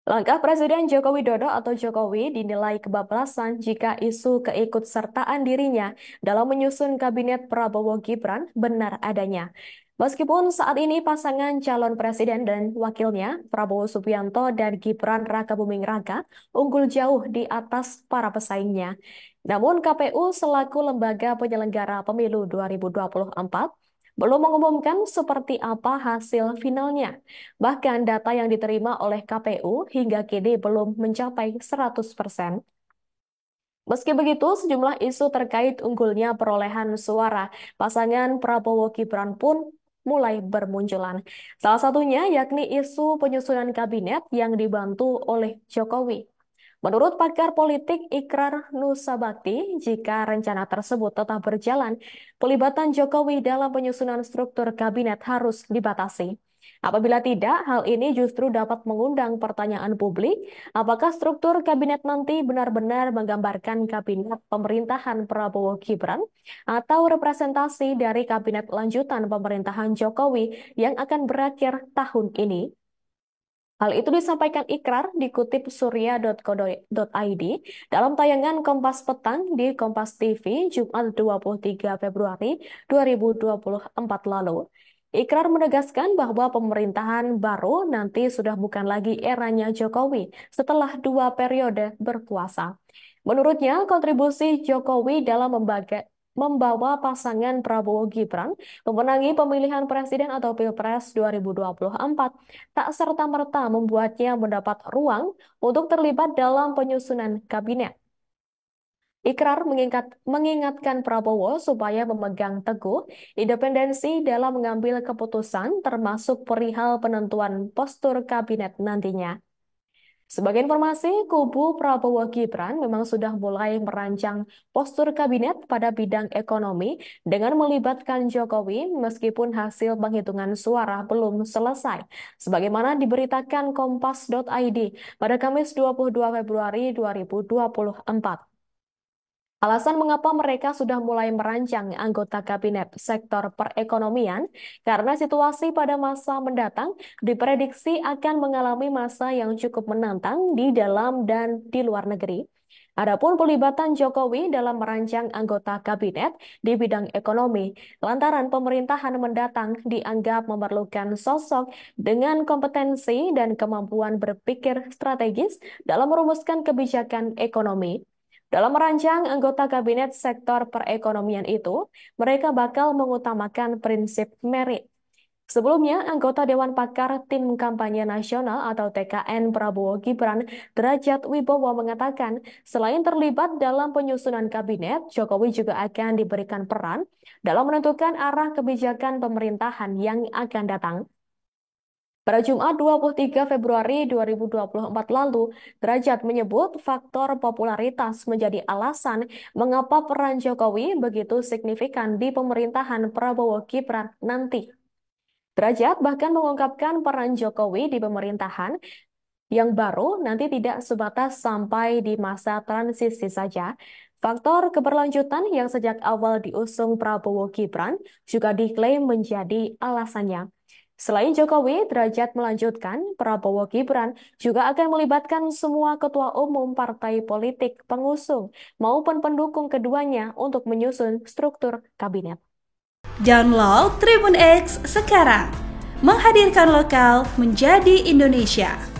Langkah Presiden Joko Widodo atau Jokowi dinilai kebablasan jika isu keikutsertaan dirinya dalam menyusun kabinet Prabowo Gibran benar adanya. Meskipun saat ini pasangan calon presiden dan wakilnya Prabowo Subianto dan Gibran Rakabuming Raka unggul jauh di atas para pesaingnya. Namun KPU selaku lembaga penyelenggara pemilu 2024 belum mengumumkan seperti apa hasil finalnya. Bahkan data yang diterima oleh KPU hingga kini belum mencapai 100%. Meski begitu, sejumlah isu terkait unggulnya perolehan suara pasangan Prabowo Gibran pun mulai bermunculan. Salah satunya yakni isu penyusunan kabinet yang dibantu oleh Jokowi. Menurut pakar politik Ikrar Nusabakti, jika rencana tersebut tetap berjalan, pelibatan Jokowi dalam penyusunan struktur kabinet harus dibatasi. Apabila tidak, hal ini justru dapat mengundang pertanyaan publik, apakah struktur kabinet nanti benar-benar menggambarkan kabinet pemerintahan Prabowo Gibran atau representasi dari kabinet lanjutan pemerintahan Jokowi yang akan berakhir tahun ini. Hal itu disampaikan Ikrar dikutip surya.co.id dalam tayangan Kompas Petang di Kompas TV Jumat 23 Februari 2024 lalu. Ikrar menegaskan bahwa pemerintahan baru nanti sudah bukan lagi eranya Jokowi setelah 2 periode berkuasa. Menurutnya, kontribusi Jokowi dalam membawa pasangan Prabowo Gibran memenangi pemilihan presiden atau Pilpres 2024 tak serta-merta membuatnya mendapat ruang untuk terlibat dalam penyusunan kabinet. Ikrar mengingatkan Prabowo supaya memegang teguh independensi dalam mengambil keputusan termasuk perihal penentuan postur kabinet nantinya. Sebagai informasi, kubu Prabowo Gibran memang sudah mulai merancang postur kabinet pada bidang ekonomi dengan melibatkan Jokowi meskipun hasil penghitungan suara belum selesai. Sebagaimana diberitakan Kompas.id pada Kamis 22 Februari 2024. Alasan mengapa mereka sudah mulai merancang anggota kabinet sektor perekonomian karena situasi pada masa mendatang diprediksi akan mengalami masa yang cukup menantang di dalam dan di luar negeri. Adapun pelibatan Jokowi dalam merancang anggota kabinet di bidang ekonomi, lantaran pemerintahan mendatang dianggap memerlukan sosok dengan kompetensi dan kemampuan berpikir strategis dalam merumuskan kebijakan ekonomi. Dalam merancang anggota kabinet sektor perekonomian itu, mereka bakal mengutamakan prinsip merit. Sebelumnya, anggota Dewan Pakar Tim Kampanye Nasional atau TKN Prabowo Gibran, Derajat Wibowo mengatakan, selain terlibat dalam penyusunan kabinet, Jokowi juga akan diberikan peran dalam menentukan arah kebijakan pemerintahan yang akan datang. Pada Jumat 23 Februari 2024 lalu, Derajat menyebut faktor popularitas menjadi alasan mengapa peran Jokowi begitu signifikan di pemerintahan Prabowo Gibran nanti. Derajat bahkan mengungkapkan peran Jokowi di pemerintahan yang baru nanti tidak sebatas sampai di masa transisi saja. Faktor keberlanjutan yang sejak awal diusung Prabowo Gibran juga diklaim menjadi alasannya. Selain Jokowi, Derajat melanjutkan Prabowo Gibran juga akan melibatkan semua ketua umum partai politik pengusung maupun pendukung keduanya untuk menyusun struktur kabinet. Download Tribun X sekarang, menghadirkan lokal menjadi Indonesia.